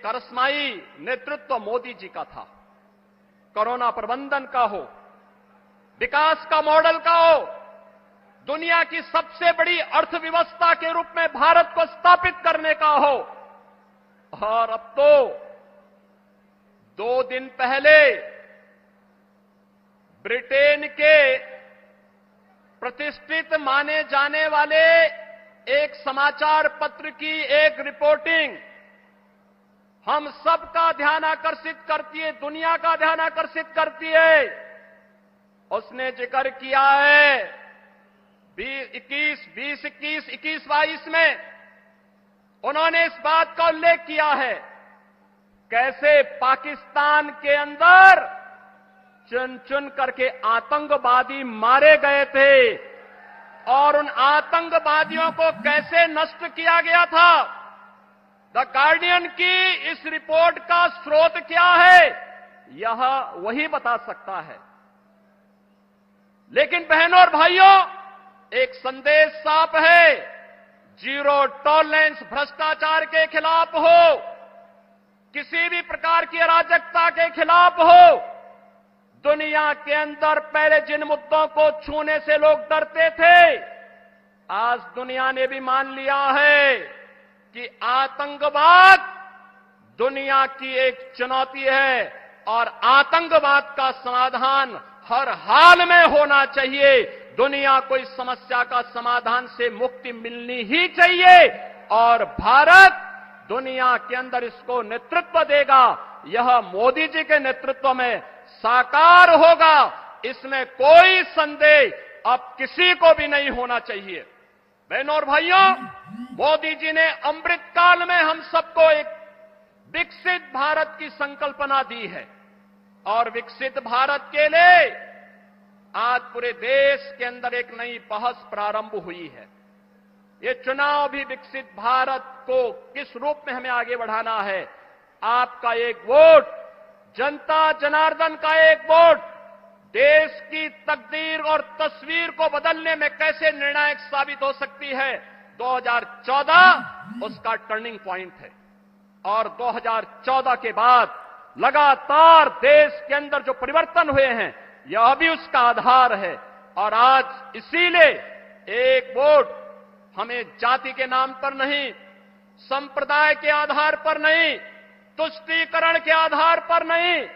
करस्माई नेतृत्व मोदी जी का था। कोरोना प्रबंधन का हो, विकास का मॉडल का हो, दुनिया की सबसे बड़ी अर्थव्यवस्था के रूप में भारत को स्थापित करने का हो, और अब तो 2 दिन पहले ब्रिटेन के प्रतिष्ठित माने जाने वाले एक समाचार पत्र की एक रिपोर्टिंग हम सबका ध्यान आकर्षित करती है, दुनिया का ध्यान आकर्षित करती है। उसने जिक्र किया है 2021-22 में उन्होंने इस बात का उल्लेख किया है कैसे पाकिस्तान के अंदर चुन चुन करके आतंकवादी मारे गए थे और उन आतंकवादियों को कैसे नष्ट किया गया था। द गार्डियन की इस रिपोर्ट का स्रोत क्या है, यह वही बता सकता है। लेकिन बहनों और भाइयों, एक संदेश साफ है, जीरो टॉलरेंस भ्रष्टाचार के खिलाफ हो, किसी भी प्रकार की अराजकता के खिलाफ हो। दुनिया के अंदर पहले जिन मुद्दों को छूने से लोग डरते थे, आज दुनिया ने भी मान लिया है कि आतंकवाद दुनिया की एक चुनौती है और आतंकवाद का समाधान हर हाल में होना चाहिए। दुनिया को इस समस्या का समाधान से मुक्ति मिलनी ही चाहिए और भारत दुनिया के अंदर इसको नेतृत्व देगा। यह मोदी जी के नेतृत्व में साकार होगा, इसमें कोई संदेह अब किसी को भी नहीं होना चाहिए। बहनों और भाइयों, मोदी जी ने अमृत काल में हम सबको एक विकसित भारत की संकल्पना दी है और विकसित भारत के लिए आज पूरे देश के अंदर एक नई बहस प्रारंभ हुई है। ये चुनाव भी विकसित भारत को किस रूप में हमें आगे बढ़ाना है। आपका एक वोट, जनता जनार्दन का एक वोट देश की तकदीर और तस्वीर को बदलने में कैसे निर्णायक साबित हो सकती है। 2014 उसका टर्निंग पॉइंट है और 2014 के बाद लगातार देश के अंदर जो परिवर्तन हुए हैं, यह भी उसका आधार है। और आज इसीलिए एक वोट हमें जाति के नाम पर नहीं, संप्रदाय के आधार पर नहीं, तुष्टीकरण के आधार पर नहीं,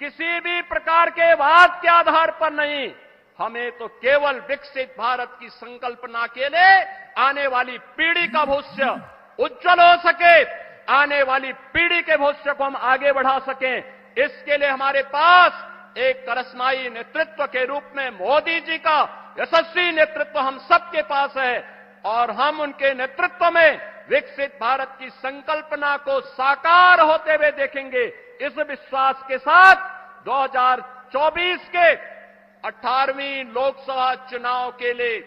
किसी भी प्रकार के वाद के आधार पर नहीं, हमें तो केवल विकसित भारत की संकल्पना के लिए आने वाली पीढ़ी का भविष्य उज्जवल हो सके, आने वाली पीढ़ी के भविष्य को हम आगे बढ़ा सकें, इसके लिए हमारे पास एक करस्माई नेतृत्व के रूप में मोदी जी का यशस्वी नेतृत्व हम सबके पास है और हम उनके नेतृत्व में विकसित भारत की संकल्पना को साकार होते हुए देखेंगे। इस विश्वास के साथ 2024 के 18वीं लोकसभा चुनाव के लिए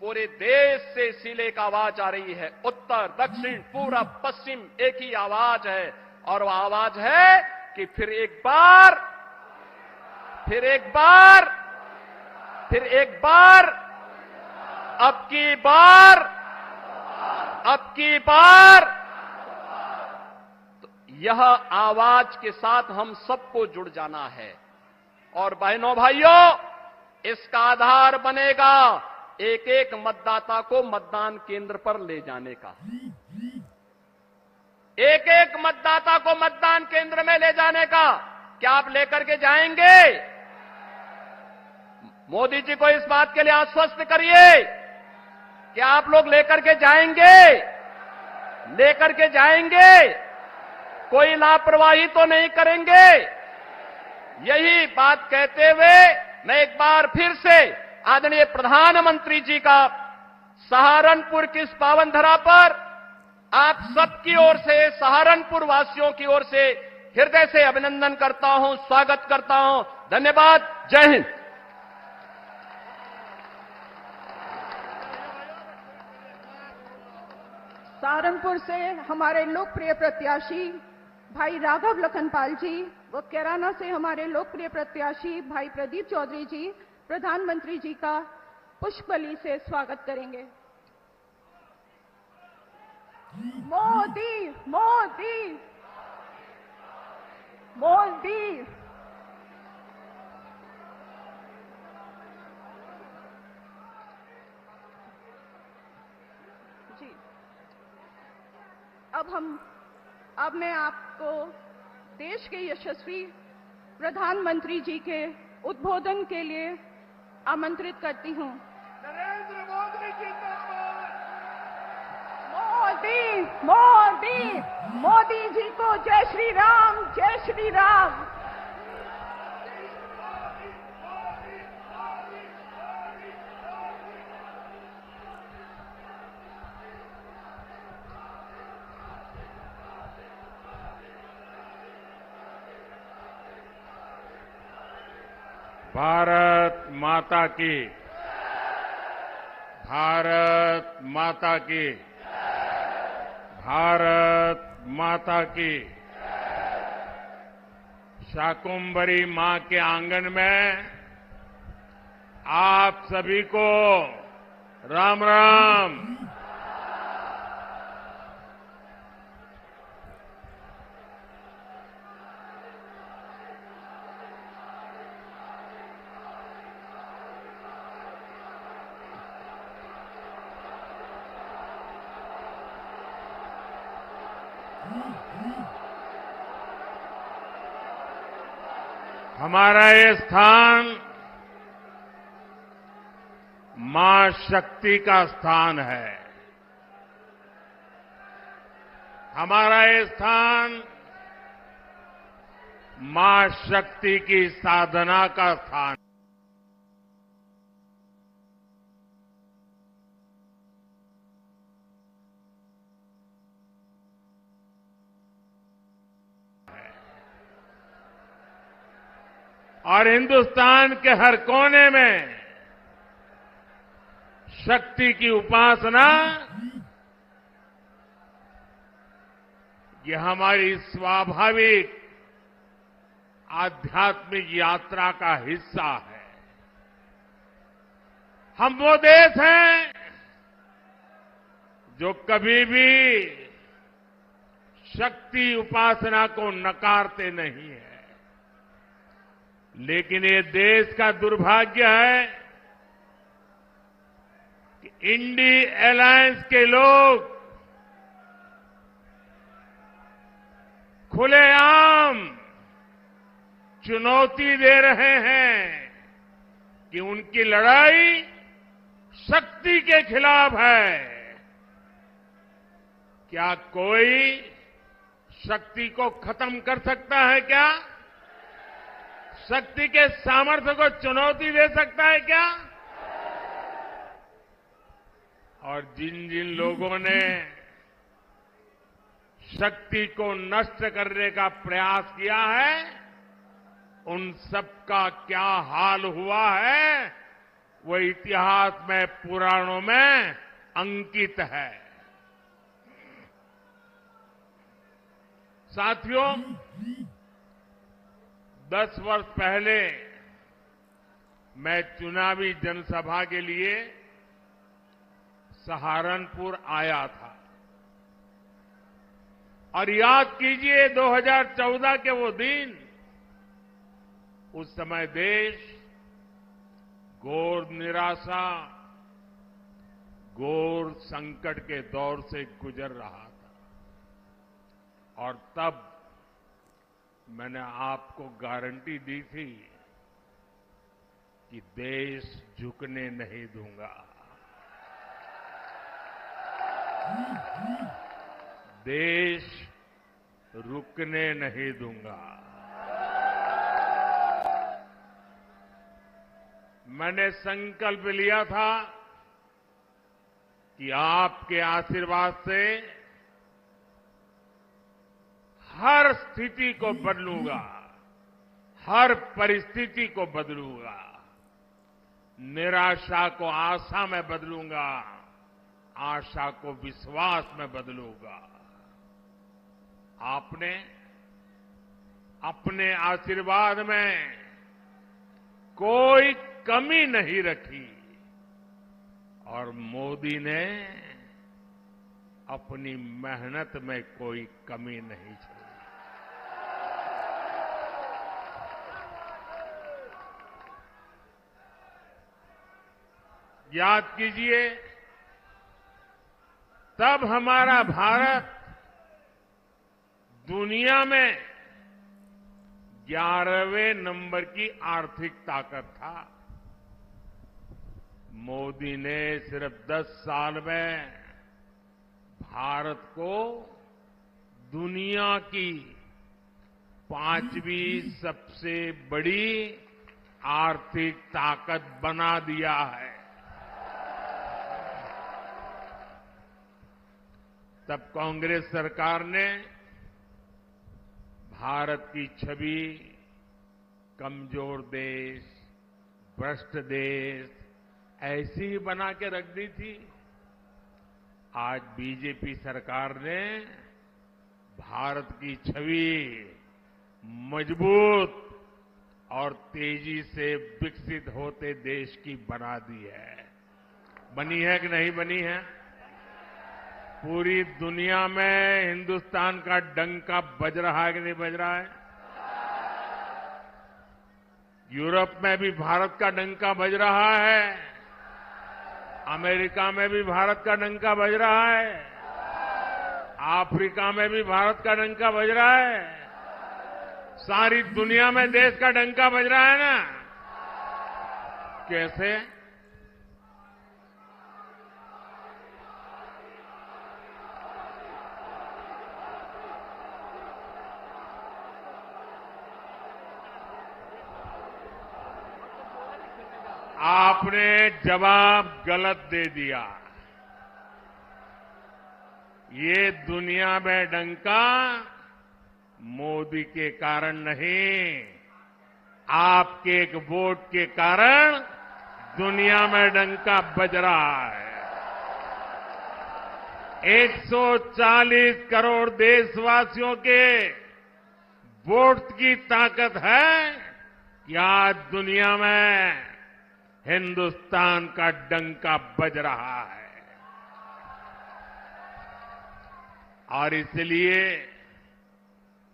पूरे देश से इसीलिए एक आवाज आ रही है। उत्तर, दक्षिण, पूरब, पश्चिम एक ही आवाज है और वह आवाज है कि फिर एक बार अब की बार तो यह आवाज के साथ हम सबको जुड़ जाना है। और बहनों भाइयों, इसका आधार बनेगा एक एक मतदाता को मतदान केंद्र पर ले जाने का, एक एक मतदाता को मतदान केंद्र में ले जाने का। क्या आप लेकर के जाएंगे? मोदी जी को इस बात के लिए आश्वस्त करिए कि आप लोग लेकर के जाएंगे, लेकर के जाएंगे, कोई लापरवाही तो नहीं करेंगे। यही बात कहते हुए मैं एक बार फिर से आदरणीय प्रधानमंत्री जी का सहारनपुर की इस पावन धरा पर आप सबकी ओर से, सहारनपुर वासियों की ओर से हृदय से अभिनंदन करता हूं, स्वागत करता हूं। धन्यवाद। जय हिंद। सहारनपुर से हमारे लोकप्रिय प्रत्याशी भाई राघव लखनपाल जी व कैराना से हमारे लोकप्रिय प्रत्याशी भाई प्रदीप चौधरी जी प्रधानमंत्री जी का पुष्पबली से स्वागत करेंगे। मोदी मोदी मोदी जी। अब मैं आपको देश के यशस्वी प्रधानमंत्री जी के उद्बोधन के लिए आमंत्रित करती हूं। नरेंद्र मोदी जिंदाबाद। मोदी मोदी मोदी जी को जय श्री राम, जय श्री राम। भारत माता की, भारत माता की, भारत माता की। शाकुंभरी मां के आंगन में आप सभी को राम राम। हमारा ये स्थान मां शक्ति का स्थान है। हमारा ये स्थान मां शक्ति की साधना का स्थान है। और हिंदुस्तान के हर कोने में शक्ति की उपासना ये हमारी स्वाभाविक आध्यात्मिक यात्रा का हिस्सा है। हम वो देश हैं जो कभी भी शक्ति उपासना को नकारते नहीं है। लेकिन ये देश का दुर्भाग्य है कि इंडी अलायंस के लोग खुलेआम चुनौती दे रहे हैं कि उनकी लड़ाई शक्ति के खिलाफ है। क्या कोई शक्ति को खत्म कर सकता है क्या? शक्ति के सामर्थ्य को चुनौती दे सकता है क्या? और जिन जिन लोगों ने शक्ति को नष्ट करने का प्रयास किया है, उन सबका क्या हाल हुआ है वो इतिहास में, पुराणों में अंकित है। साथियों, 10 वर्ष पहले मैं चुनावी जनसभा के लिए सहारनपुर आया था और याद कीजिए 2014 के वो दिन, उस समय देश घोर निराशा, घोर संकट के दौर से गुजर रहा था। और तब मैंने आपको गारंटी दी थी कि देश झुकने नहीं दूंगा, देश रुकने नहीं दूंगा। मैंने संकल्प लिया था कि आपके आशीर्वाद से हर स्थिति को बदलूंगा, हर परिस्थिति को बदलूंगा, निराशा को आशा में बदलूंगा, आशा को विश्वास में बदलूंगा। आपने अपने आशीर्वाद में कोई कमी नहीं रखी और मोदी ने अपनी मेहनत में कोई कमी नहीं छोड़ी। याद कीजिए, तब हमारा भारत दुनिया में 11वें नंबर की आर्थिक ताकत था। मोदी ने सिर्फ 10 साल में भारत को दुनिया की 5वीं सबसे बड़ी आर्थिक ताकत बना दिया है। तब कांग्रेस सरकार ने भारत की छवि कमजोर देश, भ्रष्ट देश ऐसी ही बना के रख दी थी। आज बीजेपी सरकार ने भारत की छवि मजबूत और तेजी से विकसित होते देश की बना दी है। बनी है कि नहीं बनी है? पूरी दुनिया में हिंदुस्तान का डंका बज रहा है कि नहीं बज रहा है? यूरोप में भी भारत का डंका बज रहा है, अमेरिका में भी भारत का डंका बज रहा है, अफ्रीका में भी भारत का डंका बज रहा है, सारी दुनिया में देश का डंका बज रहा है ना। कैसे? आपने जवाब गलत दे दिया। ये दुनिया में डंका मोदी के कारण नहीं, आपके एक वोट के कारण दुनिया में डंका बज रहा है। 140 करोड़ देशवासियों के वोट की ताकत है कि आज दुनिया में हिंदुस्तान का डंका बज रहा है। और इसलिए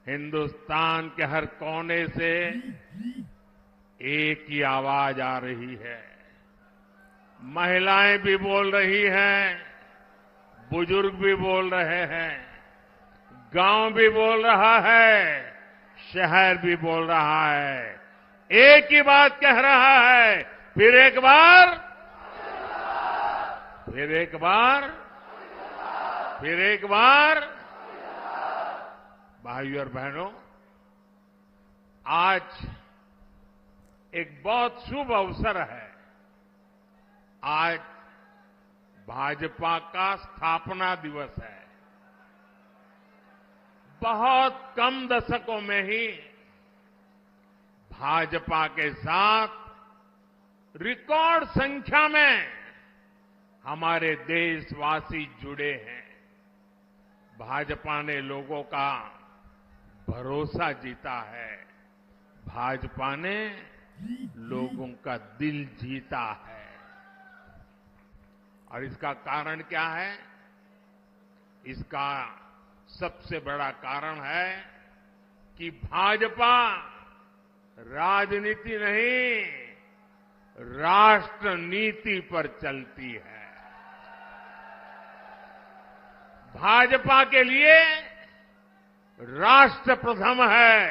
हिंदुस्तान के हर कोने से एक ही आवाज आ रही है। महिलाएं भी बोल रही हैं, बुजुर्ग भी बोल रहे हैं, गांव भी बोल रहा है, शहर भी बोल रहा है। एक ही बात कह रहा है, फिर एक बार, फिर एक बार, फिर एक बार। भाइयों और बहनों, आज एक बहुत शुभ अवसर है। आज भाजपा का स्थापना दिवस है। बहुत कम दशकों में ही भाजपा के साथ रिकॉर्ड संख्या में हमारे देशवासी जुड़े हैं। भाजपा ने लोगों का भरोसा जीता है। भाजपा ने लोगों का दिल जीता है। और इसका कारण क्या है? इसका सबसे बड़ा कारण है कि भाजपा राजनीति नहीं, राष्ट्र नीति पर चलती है। भाजपा के लिए राष्ट्र प्रथम है।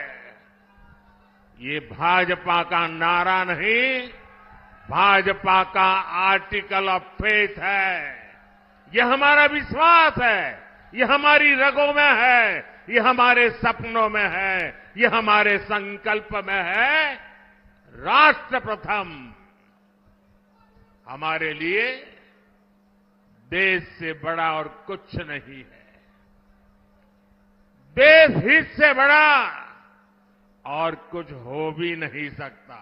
ये भाजपा का नारा नहीं, भाजपा का आर्टिकल ऑफ फेथ है। यह हमारा विश्वास है, यह हमारी रगों में है, यह हमारे सपनों में है, यह हमारे संकल्प में है। राष्ट्र प्रथम हमारे लिए देश से बड़ा और कुछ नहीं है। देश हित से बड़ा और कुछ हो भी नहीं सकता।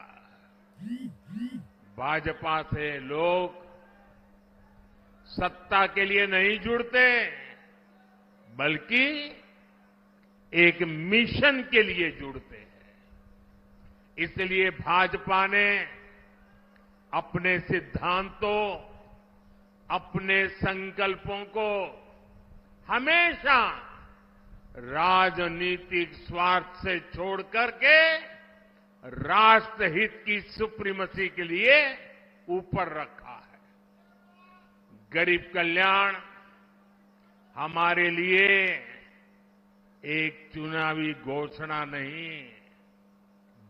भाजपा से लोग सत्ता के लिए नहीं जुड़ते, बल्कि एक मिशन के लिए जुड़ते हैं। इसलिए भाजपा ने अपने सिद्धांतों, अपने संकल्पों को हमेशा राजनीतिक स्वार्थ से छोड़ करके राष्ट्रहित की सुप्रीमेसी के लिए ऊपर रखा है। गरीब कल्याण हमारे लिए एक चुनावी घोषणा नहीं,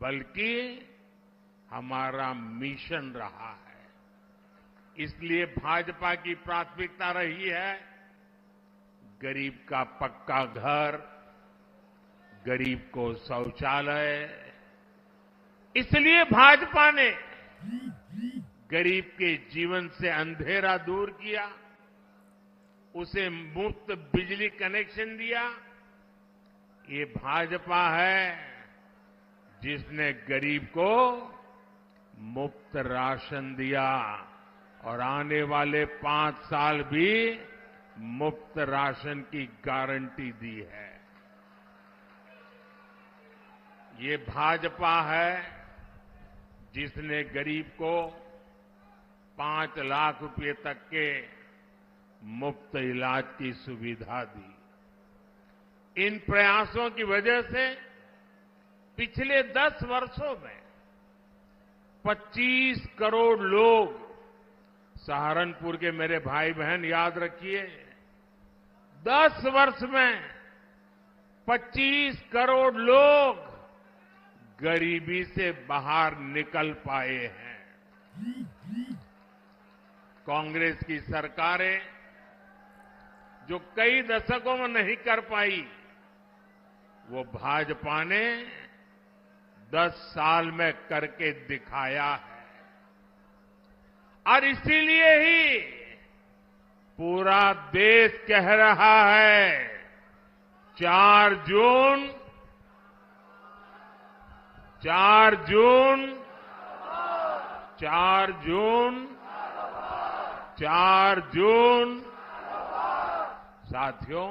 बल्कि हमारा मिशन रहा है। इसलिए भाजपा की प्राथमिकता रही है गरीब का पक्का घर, गरीब को शौचालय। इसलिए भाजपा ने गरीब के जीवन से अंधेरा दूर किया, उसे मुफ्त बिजली कनेक्शन दिया। ये भाजपा है जिसने गरीब को मुफ्त राशन दिया और आने वाले 5 साल भी मुफ्त राशन की गारंटी दी है। ये भाजपा है जिसने गरीब को 5 लाख रुपए तक के मुफ्त इलाज की सुविधा दी। इन प्रयासों की वजह से पिछले 10 वर्षों में 25 करोड़ लोग, सहारनपुर के मेरे भाई बहन याद रखिए, 10 वर्ष में 25 करोड़ लोग गरीबी से बाहर निकल पाए हैं। कांग्रेस की सरकारें जो कई दशकों में नहीं कर पाई, वो भाजपा ने 10 साल में करके दिखाया है। और इसीलिए ही पूरा देश कह रहा है 4 जून 4 जून 4 जून 4 जून। साथियों,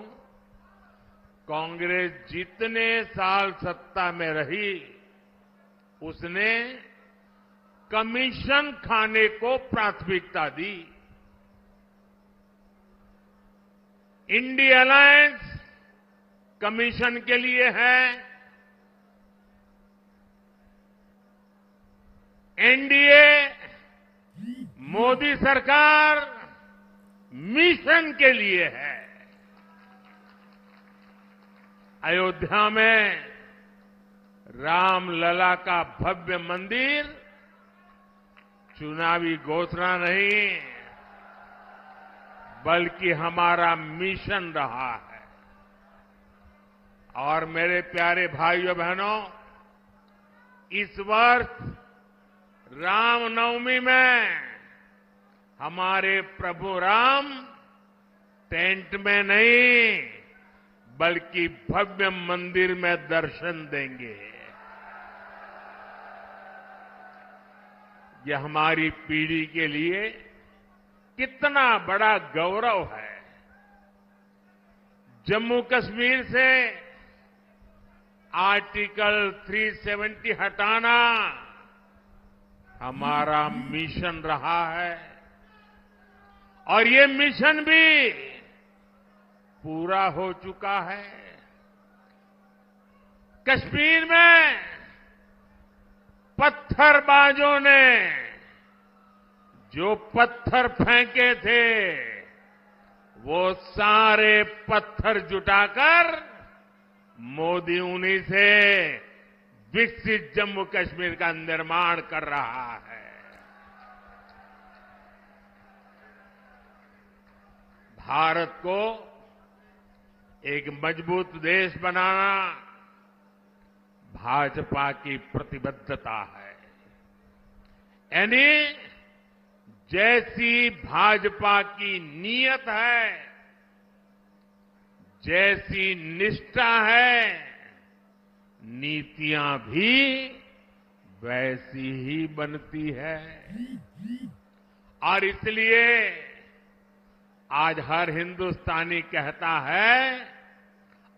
कांग्रेस जितने साल सत्ता में रही, उसने कमीशन खाने को प्राथमिकता दी। इंडिया अलायंस कमीशन के लिए है, एनडीए मोदी सरकार मिशन के लिए है। अयोध्या में रामलला का भव्य मंदिर चुनावी घोषणा नहीं, बल्कि हमारा मिशन रहा है। और मेरे प्यारे भाइयों बहनों, इस वर्ष रामनवमी में हमारे प्रभु राम टेंट में नहीं, बल्कि भव्य मंदिर में दर्शन देंगे। यह हमारी पीढ़ी के लिए कितना बड़ा गौरव है। जम्मू कश्मीर से आर्टिकल 370 हटाना हमारा मिशन रहा है, और ये मिशन भी पूरा हो चुका है। कश्मीर में पत्थरबाजों ने जो पत्थर फेंके थे, वो सारे पत्थर जुटाकर मोदी उन्हीं से विकसित जम्मू कश्मीर का निर्माण कर रहा है। भारत को एक मजबूत देश बनाना भाजपा की प्रतिबद्धता है। यानी जैसी भाजपा की नीयत है, जैसी निष्ठा है, नीतियां भी वैसी ही बनती है। और इसलिए आज हर हिंदुस्तानी कहता है,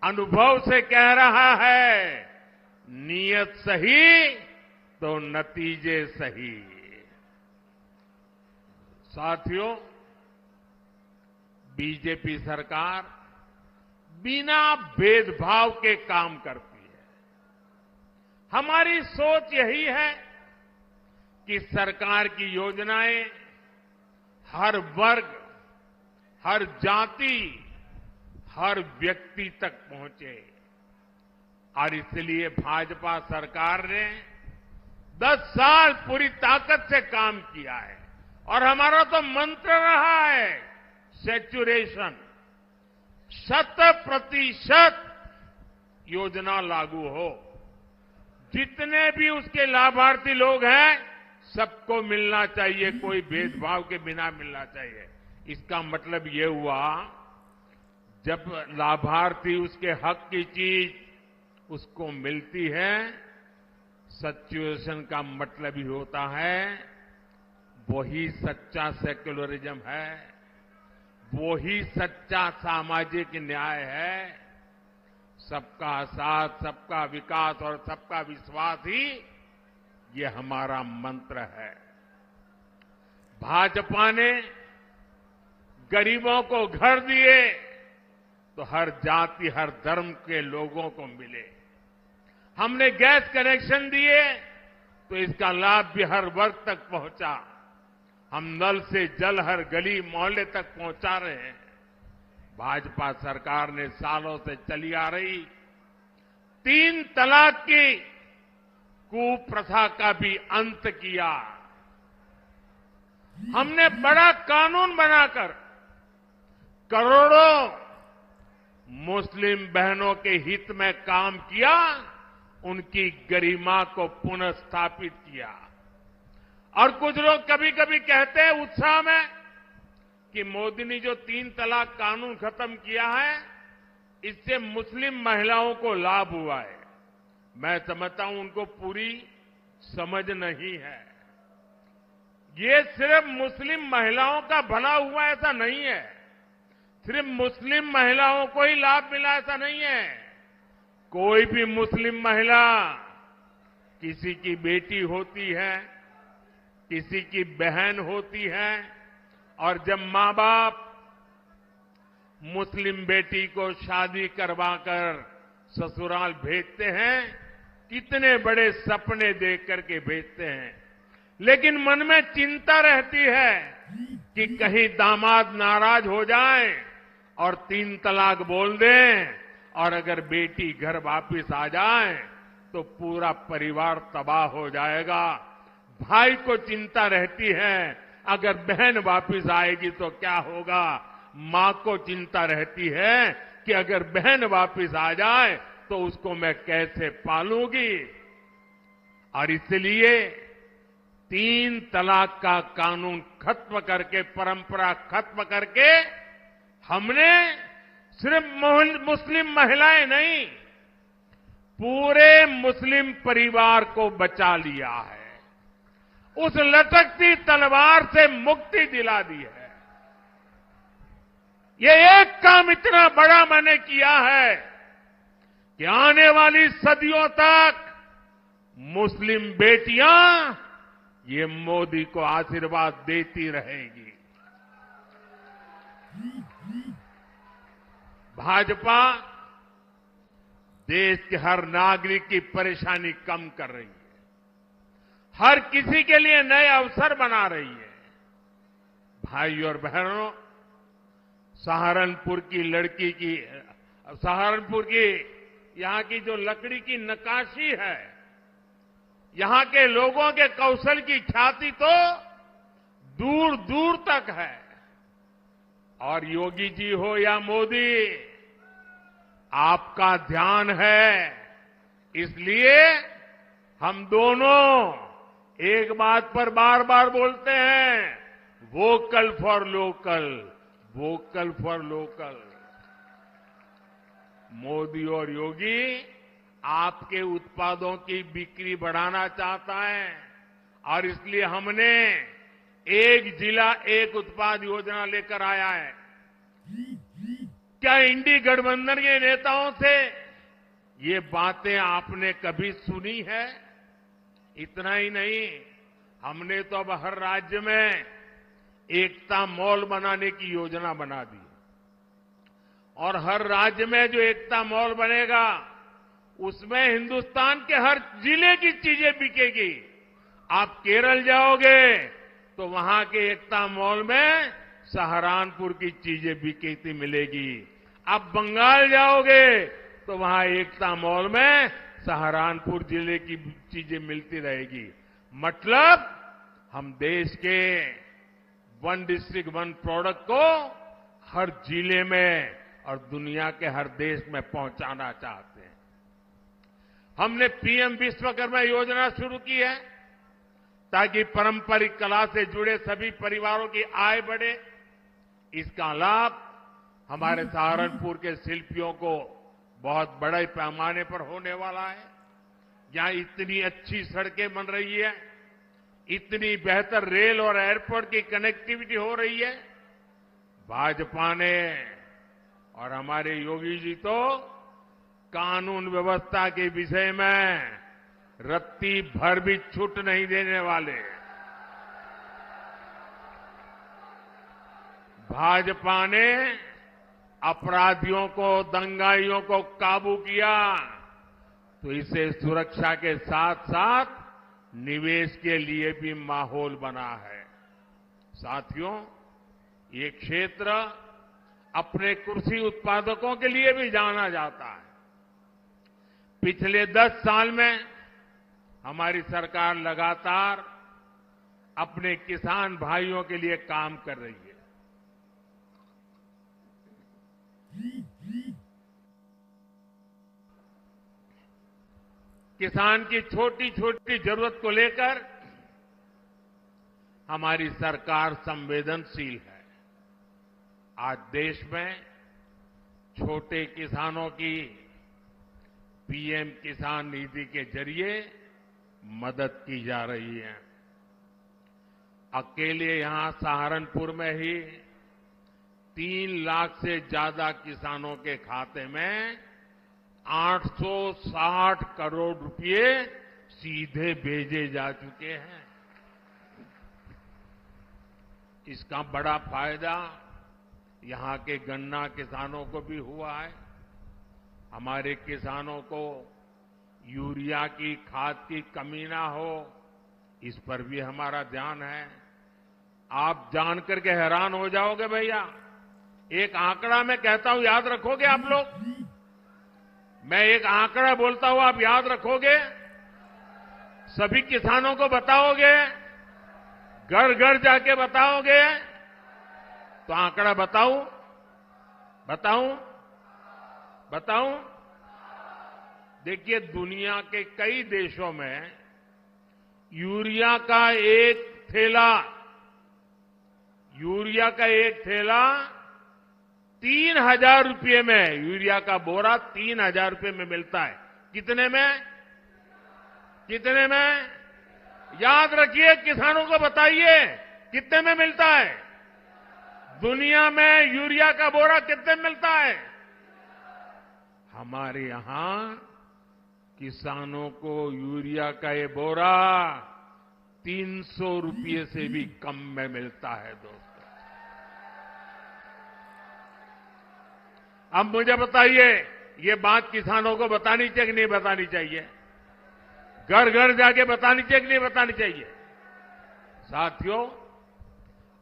अनुभव से कह रहा है, नीयत सही तो नतीजे सही। साथियों, बीजेपी सरकार बिना भेदभाव के काम करती है। हमारी सोच यही है कि सरकार की योजनाएं हर वर्ग, हर जाति, हर व्यक्ति तक पहुंचे। और इसलिए भाजपा सरकार ने 10 साल पूरी ताकत से काम किया है और हमारा तो मंत्र रहा है सैचुरेशन, 100% योजना लागू हो। जितने भी उसके लाभार्थी लोग हैं सबको मिलना चाहिए, कोई भेदभाव के बिना मिलना चाहिए। इसका मतलब ये हुआ जब लाभार्थी उसके हक की चीज उसको मिलती है, सैचुरेशन का मतलब ही होता है वही सच्चा सेक्युलरिज्म है, वही सच्चा सामाजिक न्याय है। सबका साथ, सबका विकास और सबका विश्वास ही ये हमारा मंत्र है। भाजपा ने गरीबों को घर दिए तो हर जाति, हर धर्म के लोगों को मिले। हमने गैस कनेक्शन दिए तो इसका लाभ भी हर वर्ग तक पहुंचा। हम नल से जल हर गली मोहल्ले तक पहुंचा रहे हैं। भाजपा सरकार ने सालों से चली आ रही 3 तलाक की कुप्रथा का भी अंत किया। हमने बड़ा कानून बनाकर करोड़ों मुस्लिम बहनों के हित में काम किया, उनकी गरिमा को पुनः स्थापित किया। और कुछ लोग कभी कभी कहते हैं उत्साह में कि मोदी ने जो 3 तलाक कानून खत्म किया है इससे मुस्लिम महिलाओं को लाभ हुआ है। मैं समझता हूं उनको पूरी समझ नहीं है। ये सिर्फ मुस्लिम महिलाओं का भला हुआ ऐसा नहीं है, सिर्फ मुस्लिम महिलाओं को ही लाभ मिला ऐसा नहीं है। कोई भी मुस्लिम महिला, किसी की बेटी होती है, किसी की बहन होती है, और जब मां बाप मुस्लिम बेटी को शादी करवाकर ससुराल भेजते हैं, कितने बड़े सपने देख करके भेजते हैं, लेकिन मन में चिंता रहती है कि कहीं दामाद नाराज हो जाए और 3 तलाक बोल दें, और अगर बेटी घर वापिस आ जाए तो पूरा परिवार तबाह हो जाएगा। भाई को चिंता रहती है अगर बहन वापिस आएगी तो क्या होगा। मां को चिंता रहती है कि अगर बहन वापिस आ जाए तो उसको मैं कैसे पालूंगी। और इसलिए 3 तलाक का कानून खत्म करके, परंपरा खत्म करके, हमने सिर्फ मुस्लिम महिलाएं नहीं, पूरे मुस्लिम परिवार को बचा लिया है। उस लटकती तलवार से मुक्ति दिला दी है। ये एक काम इतना बड़ा मैंने किया है कि आने वाली सदियों तक मुस्लिम बेटियां ये मोदी को आशीर्वाद देती रहेगी। भाजपा देश के हर नागरिक की परेशानी कम कर रही है, हर किसी के लिए नए अवसर बना रही है। भाई और बहनों, सहारनपुर की लड़की की, सहारनपुर की यहां की जो लकड़ी की नक्काशी है, यहां के लोगों के कौशल की ख्याति तो दूर दूर तक है। और योगी जी हो या मोदी, आपका ध्यान है, इसलिए हम दोनों एक बात पर बार बार बोलते हैं, vocal for local, vocal for local. Modi और योगी आपके उत्पादों की बिक्री बढ़ाना चाहता है, और इसलिए हमने एक जिला एक उत्पाद योजना लेकर आया है। क्या इंडी गठबंधन के नेताओं से ये बातें आपने कभी सुनी है? इतना ही नहीं, हमने तो अब हर राज्य में एकता मॉल बनाने की योजना बना दी, और हर राज्य में जो एकता मॉल बनेगा उसमें हिंदुस्तान के हर जिले की चीजें बिकेगी। आप केरल जाओगे तो वहां के एकता मॉल में सहारनपुर की चीजें बिकती मिलेगी। आप बंगाल जाओगे तो वहां एकता मॉल में सहारनपुर जिले की चीजें मिलती रहेगी। मतलब हम देश के वन डिस्ट्रिक्ट वन प्रोडक्ट को हर जिले में और दुनिया के हर देश में पहुंचाना चाहते हैं। हमने पीएम विश्वकर्मा योजना शुरू की है ताकि पारंपरिक कला से जुड़े सभी परिवारों की आय बढ़े। इसका लाभ हमारे सहारनपुर के शिल्पियों को बहुत बड़े पैमाने पर होने वाला है। यहां इतनी अच्छी सड़कें बन रही है, इतनी बेहतर रेल और एयरपोर्ट की कनेक्टिविटी हो रही है। भाजपा ने और हमारे योगी जी तो कानून व्यवस्था के विषय में रत्ती भर भी छूट नहीं देने वाले। भाजपा ने अपराधियों को, दंगाइयों को काबू किया तो इसे सुरक्षा के साथ साथ निवेश के लिए भी माहौल बना है। साथियों, ये क्षेत्र अपने कृषि उत्पादकों के लिए भी जाना जाता है। पिछले 10 साल में हमारी सरकार लगातार अपने किसान भाइयों के लिए काम कर रही है। किसान की छोटी छोटी जरूरत को लेकर हमारी सरकार संवेदनशील है। आज देश में छोटे किसानों की पीएम किसान निधि के जरिए मदद की जा रही है। अकेले यहां सहारनपुर में ही 3 लाख से ज्यादा किसानों के खाते में 860 करोड़ रुपए सीधे भेजे जा चुके हैं। इसका बड़ा फायदा यहां के गन्ना किसानों को भी हुआ है। हमारे किसानों को यूरिया की खाद की कमी ना हो, इस पर भी हमारा ध्यान है। आप जानकर के हैरान हो जाओगे भैया, एक आंकड़ा मैं कहता हूं, याद रखोगे आप लोग? मैं एक आंकड़ा बोलता हूं, आप याद रखोगे? सभी किसानों को बताओगे? घर घर जाके बताओगे? तो आंकड़ा बताऊं? देखिए, दुनिया के कई देशों में यूरिया का एक थैला 3,000 रुपये में, यूरिया का बोरा 3,000 रुपये में मिलता है। कितने में? याद रखिए, किसानों को बताइए कितने में मिलता है। दुनिया में यूरिया का बोरा कितने में मिलता है? हमारे यहां किसानों को यूरिया का ये बोरा 300 रुपये से भी कम में मिलता है दोस्तों। अब मुझे बताइए, ये बात किसानों को बतानी चाहिए कि नहीं बतानी चाहिए? घर घर जाके बतानी चाहिए कि नहीं बतानी चाहिए? साथियों,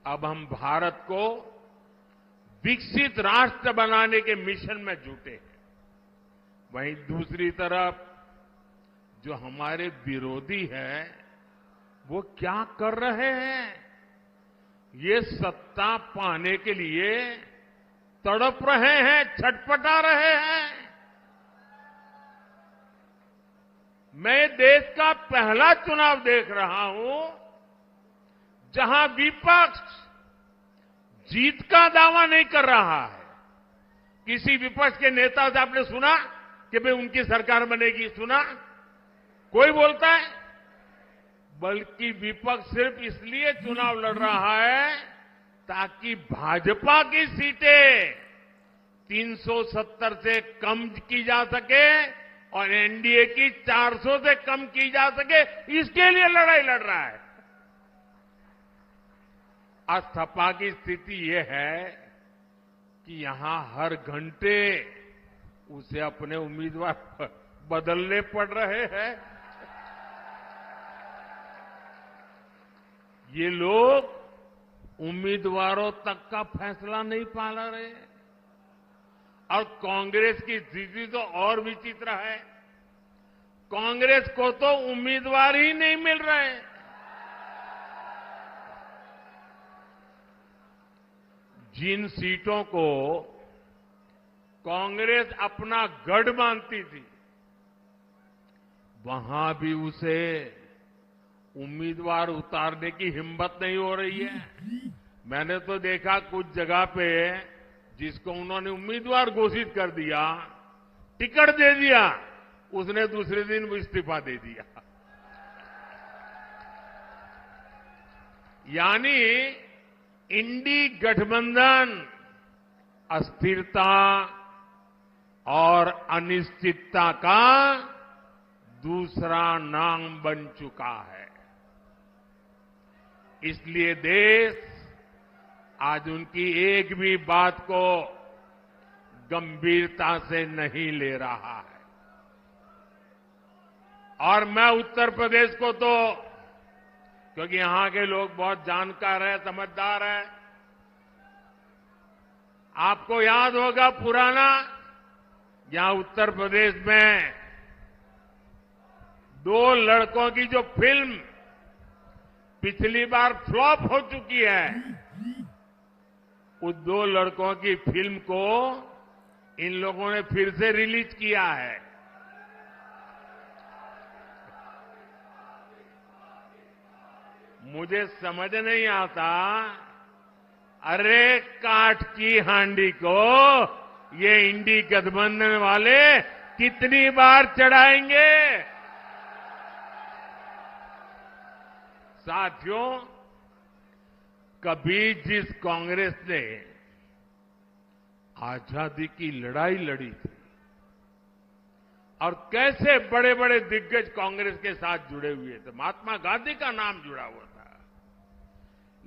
अब हम भारत को विकसित राष्ट्र बनाने के मिशन में जुटे हैं। वहीं दूसरी तरफ जो हमारे विरोधी हैं, वो क्या कर रहे हैं? ये सत्ता पाने के लिए तड़प रहे हैं, छटपटा रहे हैं। मैं देश का पहला चुनाव देख रहा हूं जहां विपक्ष जीत का दावा नहीं कर रहा है। किसी विपक्ष के नेता से आपने सुना कि भाई उनकी सरकार बनेगी? सुना? कोई बोलता है? बल्कि विपक्ष सिर्फ इसलिए चुनाव लड़ रहा है ताकि भाजपा की सीटें 370 से कम की जा सके और एनडीए की 400 से कम की जा सके, इसके लिए लड़ाई लड़ रहा है। आज सपा की स्थिति यह है कि यहां हर घंटे उसे अपने उम्मीदवार बदलने पड़ रहे हैं। ये लोग उम्मीदवारों तक का फैसला नहीं पाला रहे। और कांग्रेस की स्थिति तो और विचित्र है। कांग्रेस को तो उम्मीदवार ही नहीं मिल रहे। जिन सीटों को कांग्रेस अपना गढ़ मानती थी, वहां भी उसे उम्मीदवार उतारने की हिम्मत नहीं हो रही है। मैंने तो देखा कुछ जगह पे जिसको उन्होंने उम्मीदवार घोषित कर दिया, टिकट दे दिया, उसने दूसरे दिन इस्तीफा दे दिया। यानी इंडी गठबंधन अस्थिरता और अनिश्चितता का दूसरा नाम बन चुका है। इसलिए देश आज उनकी एक भी बात को गंभीरता से नहीं ले रहा है। और मैं उत्तर प्रदेश को तो, क्योंकि यहां के लोग बहुत जानकार हैं, समझदार हैं, आपको याद होगा पुराना, यहां उत्तर प्रदेश में 2 लड़कों की जो फिल्म पिछली बार फ्लॉप हो चुकी है, उस 2 लड़कों की फिल्म को इन लोगों ने फिर से रिलीज किया है। मुझे समझ नहीं आता, अरे काठ की हांडी को ये इंडी गठबंधन वाले कितनी बार चढ़ाएंगे। साथियों, कभी जिस कांग्रेस ने आजादी की लड़ाई लड़ी थी और कैसे बड़े बड़े दिग्गज कांग्रेस के साथ जुड़े हुए थे, महात्मा गांधी का नाम जुड़ा हुआ था,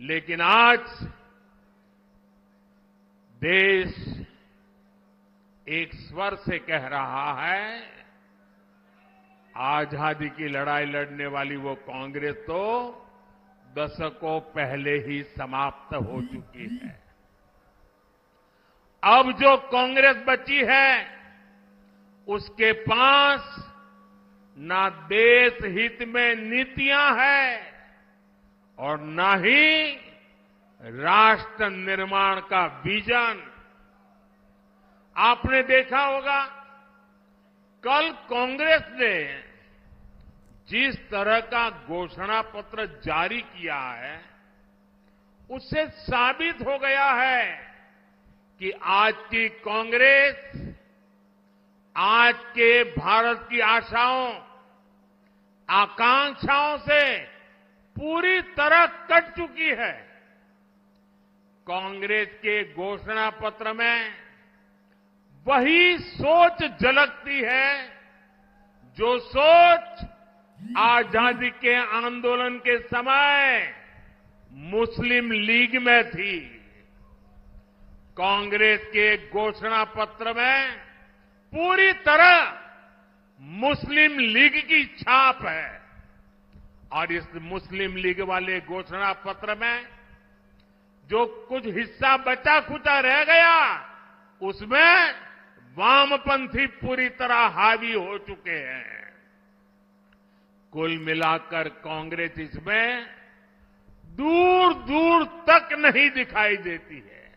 लेकिन आज देश एक स्वर से कह रहा है, आजादी की लड़ाई लड़ने वाली वो कांग्रेस तो दशकों पहले ही समाप्त हो चुकी है। अब जो कांग्रेस बची है, उसके पास ना देश हित में नीतियां हैं और ना ही राष्ट्र निर्माण का विजन। आपने देखा होगा, कल कांग्रेस ने जिस तरह का घोषणा पत्र जारी किया है, उससे साबित हो गया है कि आज की कांग्रेस आज के भारत की आशाओं, आकांक्षाओं से पूरी तरह कट चुकी है। कांग्रेस के घोषणा पत्र में वही सोच झलकती है जो सोच आजादी के आंदोलन के समय मुस्लिम लीग में थी। कांग्रेस के घोषणा पत्र में पूरी तरह मुस्लिम लीग की छाप है और इस मुस्लिम लीग वाले घोषणा पत्र में जो कुछ हिस्सा बचा खुचा रह गया, उसमें वामपंथी पूरी तरह हावी हो चुके हैं। कुल मिलाकर कांग्रेस इसमें दूर दूर तक नहीं दिखाई देती है।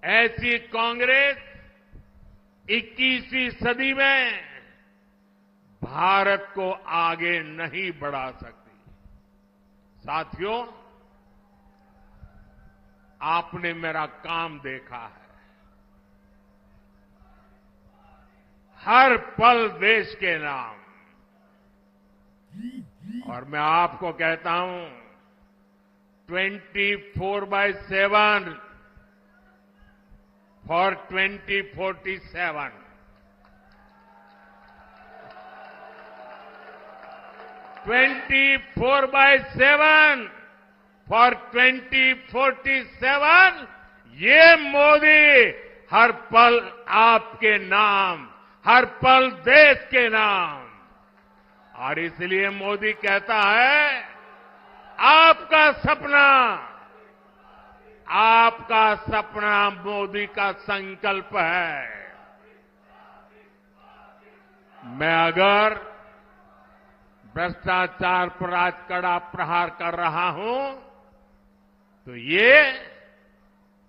ऐसी कांग्रेस 21वीं सदी में भारत को आगे नहीं बढ़ा सकती। साथियों, आपने मेरा काम देखा है। हर पल देश के नाम, और मैं आपको कहता हूं 24/7 फॉर 2047। 24/7 फॉर 2047। ये मोदी हर पल आपके नाम, हर पल देश के नाम। और इसलिए मोदी कहता है, आपका सपना आपका सपना मोदी का संकल्प है। मैं अगर भ्रष्टाचार पर आज कड़ा प्रहार कर रहा हूं तो ये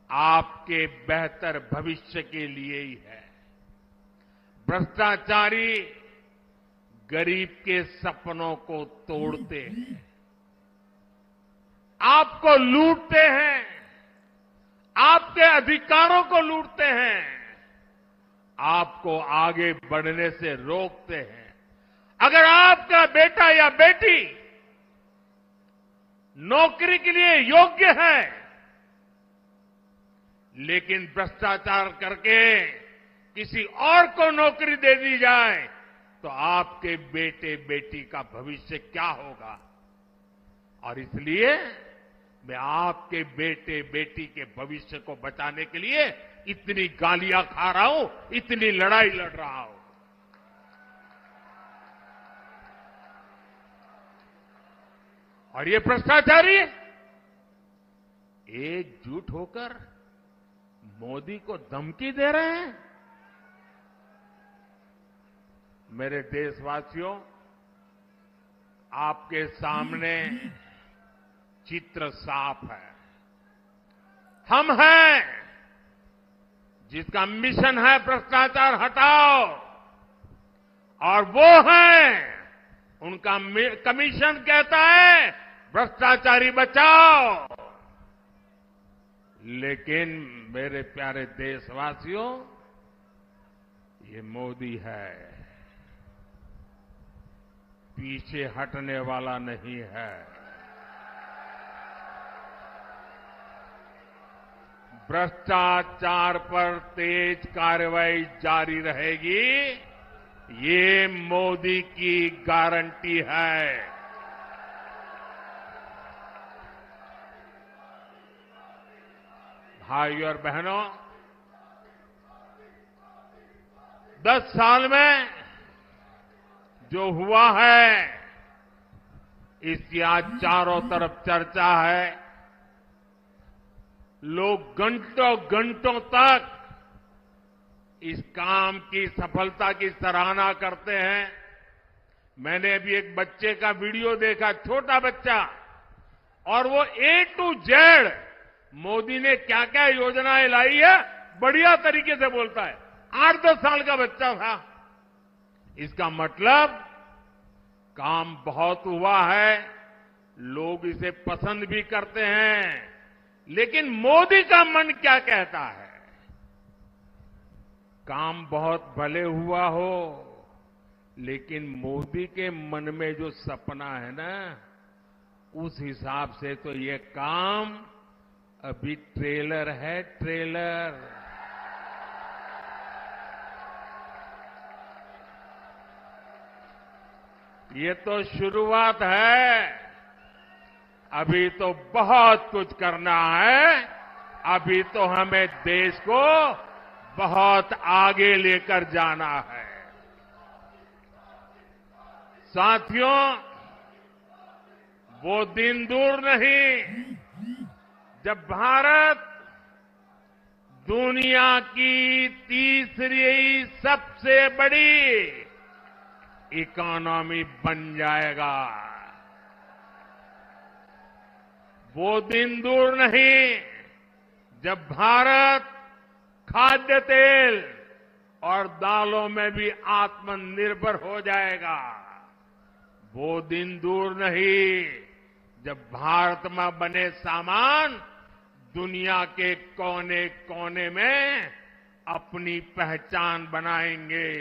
आपके बेहतर भविष्य के लिए ही है। भ्रष्टाचारी गरीब के सपनों को तोड़ते हैं, आपको लूटते हैं, आपके अधिकारों को लूटते हैं, आपको आगे बढ़ने से रोकते हैं। अगर आपका बेटा या बेटी नौकरी के लिए योग्य है लेकिन भ्रष्टाचार करके किसी और को नौकरी दे दी जाए तो आपके बेटे बेटी का भविष्य क्या होगा? और इसलिए मैं आपके बेटे बेटी के भविष्य को बचाने के लिए इतनी गालियां खा रहा हूं, इतनी लड़ाई लड़ रहा हूं। और ये भ्रष्टाचारी एकजुट होकर मोदी को धमकी दे रहे हैं। मेरे देशवासियों, आपके सामने चित्र साफ है। हम हैं जिसका मिशन है भ्रष्टाचार हटाओ, और वो है उनका कमीशन कहता है भ्रष्टाचारी बचाओ। लेकिन मेरे प्यारे देशवासियों, ये मोदी है, पीछे हटने वाला नहीं है। भ्रष्टाचार पर तेज कार्रवाई जारी रहेगी, ये मोदी की गारंटी है। भाइयों और बहनों, 10 साल में जो हुआ है इसकी आज चारों तरफ चर्चा है। लोग घंटों घंटों तक इस काम की सफलता की सराहना करते हैं। मैंने अभी एक बच्चे का वीडियो देखा, छोटा बच्चा, और वो A to Z मोदी ने क्या क्या योजनाएं लाई है बढ़िया तरीके से बोलता है। 8-10 साल का बच्चा था। इसका मतलब काम बहुत हुआ है, लोग इसे पसंद भी करते हैं। लेकिन मोदी का मन क्या कहता है? काम बहुत भले हुआ हो, लेकिन मोदी के मन में जो सपना है ना, उस हिसाब से तो ये काम अभी ट्रेलर है, ट्रेलर। ये तो शुरुआत है, अभी तो बहुत कुछ करना है। अभी तो हमें देश को बहुत आगे लेकर जाना है। साथियों, वो दिन दूर नहीं जब भारत दुनिया की तीसरी सबसे बड़ी इकोनॉमी बन जाएगा। वो दिन दूर नहीं जब भारत खाद्य तेल और दालों में भी आत्मनिर्भर हो जाएगा। वो दिन दूर नहीं जब भारत में बने सामान दुनिया के कोने कोने में अपनी पहचान बनाएंगे।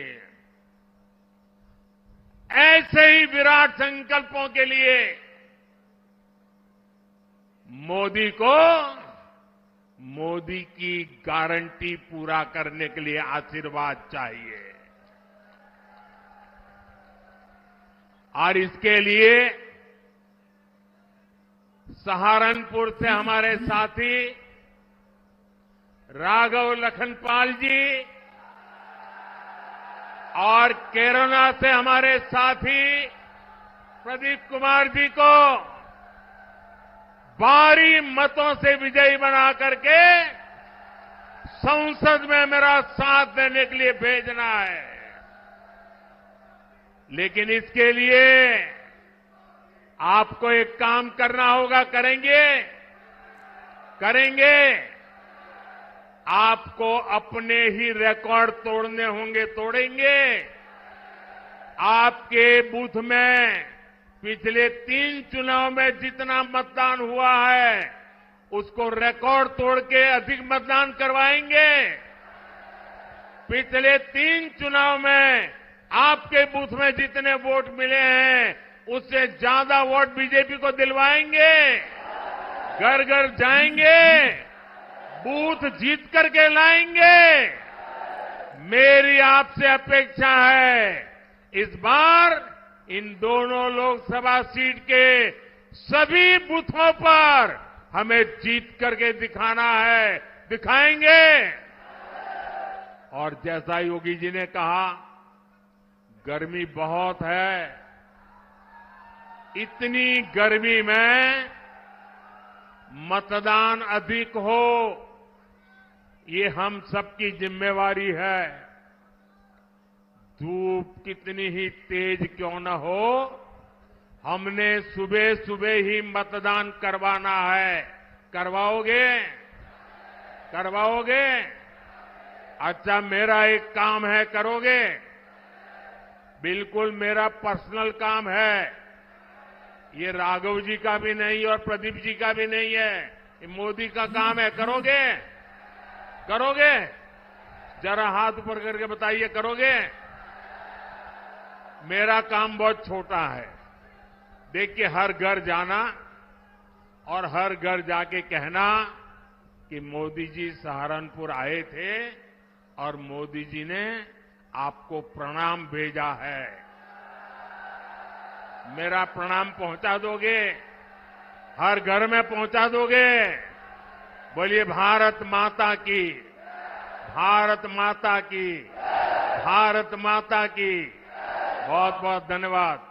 ऐसे ही विराट संकल्पों के लिए मोदी को मोदी की गारंटी पूरा करने के लिए आशीर्वाद चाहिए। और इसके लिए सहारनपुर से हमारे साथी राघव लखनपाल जी और केरला से हमारे साथी प्रदीप कुमार जी को भारी मतों से विजयी बना करके संसद में मेरा साथ देने के लिए भेजना है। लेकिन इसके लिए आपको एक काम करना होगा। करेंगे। आपको अपने ही रिकॉर्ड तोड़ने होंगे, तोड़ेंगे। आपके बूथ में पिछले 3 चुनाव में जितना मतदान हुआ है उसको रिकॉर्ड तोड़ के अधिक मतदान करवाएंगे। पिछले 3 चुनाव में आपके बूथ में जितने वोट मिले हैं उससे ज्यादा वोट बीजेपी को दिलवाएंगे। घर घर जाएंगे, बूथ जीत करके लाएंगे। मेरी आपसे अपेक्षा है इस बार इन दोनों लोकसभा सीट के सभी बूथों पर हमें जीत करके दिखाना है, दिखाएंगे। और जैसा योगी जी ने कहा, गर्मी बहुत है। इतनी गर्मी में मतदान अधिक हो, ये हम सबकी जिम्मेवारी है। धूप कितनी ही तेज क्यों न हो, हमने सुबह सुबह ही मतदान करवाना है। करवाओगे? अच्छा, मेरा एक काम है, करोगे? बिल्कुल मेरा पर्सनल काम है। ये राघव जी का भी नहीं और प्रदीप जी का भी नहीं है, ये मोदी का काम है। करोगे? जरा हाथ ऊपर करके बताइए, करोगे? मेरा काम बहुत छोटा है। देखिए, हर घर जाना और हर घर जाके कहना कि मोदी जी सहारनपुर आए थे और मोदी जी ने आपको प्रणाम भेजा है। मेरा प्रणाम पहुंचा दोगे? हर घर में पहुंचा दोगे? बोलिए भारत माता की, भारत माता की, भारत माता की। बहुत बहुत धन्यवाद।